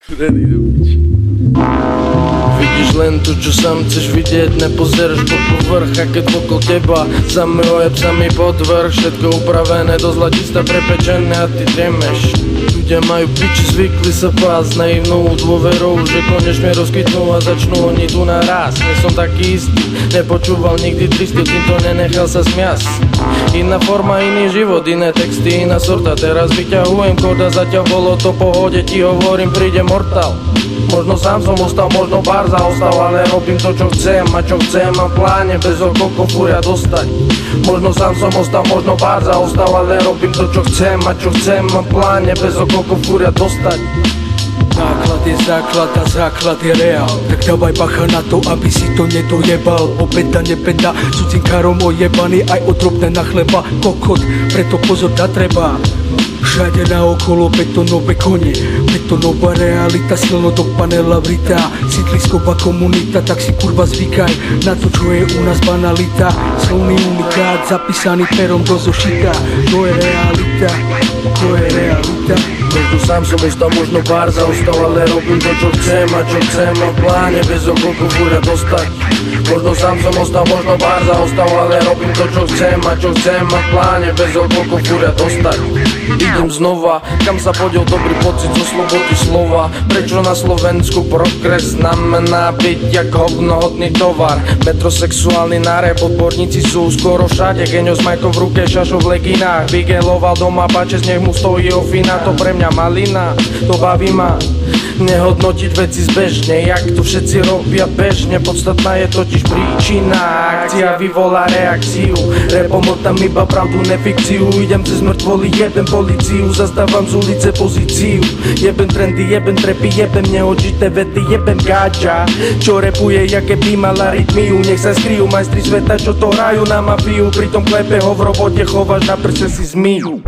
Ready do piči. Vidíš len to, čo sám chceš vidieť, nepozeraš pod povrch, a keď okolo teba samý ojeb, samý podvrh, všetko upravené, do zlatista prepečené a ty dremeš. Ľudia majú piči, zvykli sa pásť naivnou dôverou, že konečne rozkytnú a začnú oni tu naraz. Nie som taký istý, nepočúval nikdy tristy, týmto nenechal sa smiasť. Iná forma, iný život, iné texty, iná sorta. Teraz vyťahujem kóda, zatiaľ bolo to pohode, ti hovorím, príde mortál. Možno sám som ostal, možno bar zaostal, ale robím to, čo chcem a čo chcem, mám v pláne bez okoko fúria dostať. Možno sám som ostal, možno bar zaostal, ale robím to, čo chcem a čo chcem, mám v pláne bez okoko fúria dostať. Základ je základ a základ je reál. Tak dávaj bacha na to, aby si to nedojebal. Obeda nebeda, cudzínkárom ojebaný, aj otrobné na chleba kokot, preto pozor dať treba. Všade naokolo betonové kone, betonová realita, silno do panela vrita. Sídlisková komunita, tak si kurva zvykaj na to, čo je u nás banalita. Slovný unikát, zapísaný perom do zošita. To je realita, to je realita. Možno sám som ostal, možno pár zaostal, ale robím to, čo chcem a čo chcem, mám v pláne bez okoko fúria dostať. Možno sám som ostal, možno pár zaostal, ale robím to, čo chcem a čo chcem, mám v pláne bez okoko fúria dostať. Idem znova, kam sa podiel dobrý pocit zo slobody slova. Prečo na Slovensku progres znamená byť jak hovnohodný tovar. Metrosexuálny náreb, odborníci sú skoro všade. Geňo s majkom v ruke, šašo v leginách. Vygeloval doma, bačes, nech mu stojí ofina. To pre mňa malina, to baví ma. Nehodnotiť veci zbežne, jak to všetci robia bežne. Podstatná je totiž príčina, akcia vyvolá reakciu. Repom tam iba pravdu, nefikciu. Idem cez mŕtvoly, jebem policiu, zastávam z ulice pozíciu. Jebem trendy, jebem trepy, jebem neodžité vety, jebem gáča, čo repuje, jaké by mala rytmiu. Nech sa skryjú majstri sveta, čo to hrajú na mafiu. Pritom klepe ho v robote, chováš na prse si zmyjú.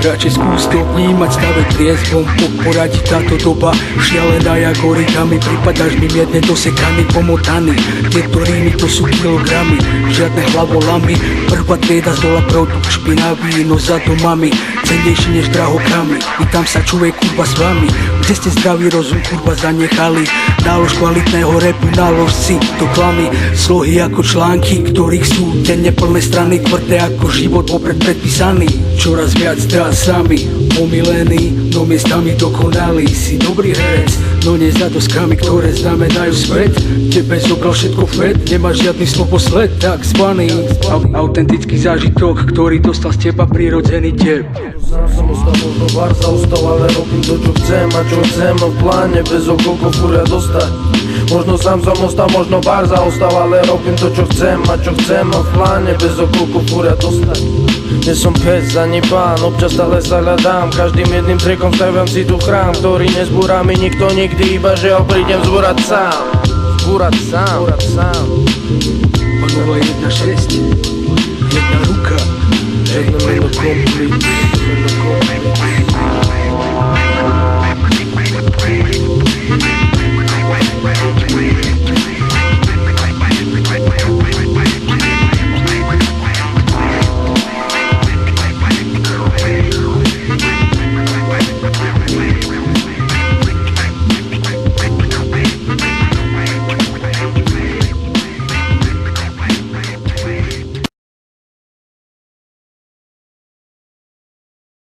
Radšej skús to vnímať, stave triezvom, poradí táto doba šialená jak origami. Pripadáš mi mierne dosekaný, pomotaný. Tieto rímy to sú kilogramy, žiadne hlavolamy. Prvá trieda z dola produkt špinavý, no za domami cennejší než drahokamy. Vítam sa človek kurva s vami, kde ste zdravý rozum kurva zanechali. Nálož kvalitného repu, nálož si do klamy. Slohy ako články, ktorých sú denne plné strany, tvrdé ako život vopred predpísaný. Čoraz viac dá sami, pomilený, no miestami dokonalý. Si dobrý herec, no nie za doskami, ktoré znamenajú svet. Tebe zobral všetko fed, nemáš žiadny slovosled, tak zvaný autentický zážitok, ktorý dostal z teba prirodzený teb. Sám som ostal, možno bar zaostal, ale robím to, čo chcem a čo chcem, mám v pláne bez okoko fúria dostať. Možno sám som ostal, možno bar zaostal, ale robím to, čo chcem a čo chcem, mám v pláne bez okoko fúria dostať. Nie som pes ani pán, občas stále sa hľadám, každým jedným trekom staviam si tu chrám, ktorý nezbúra mi nikto nikdy, iba že ho prídem zbúrať sám. Zbúrať sám. Panova 1.6, jedna ruka, jedno meno komplet.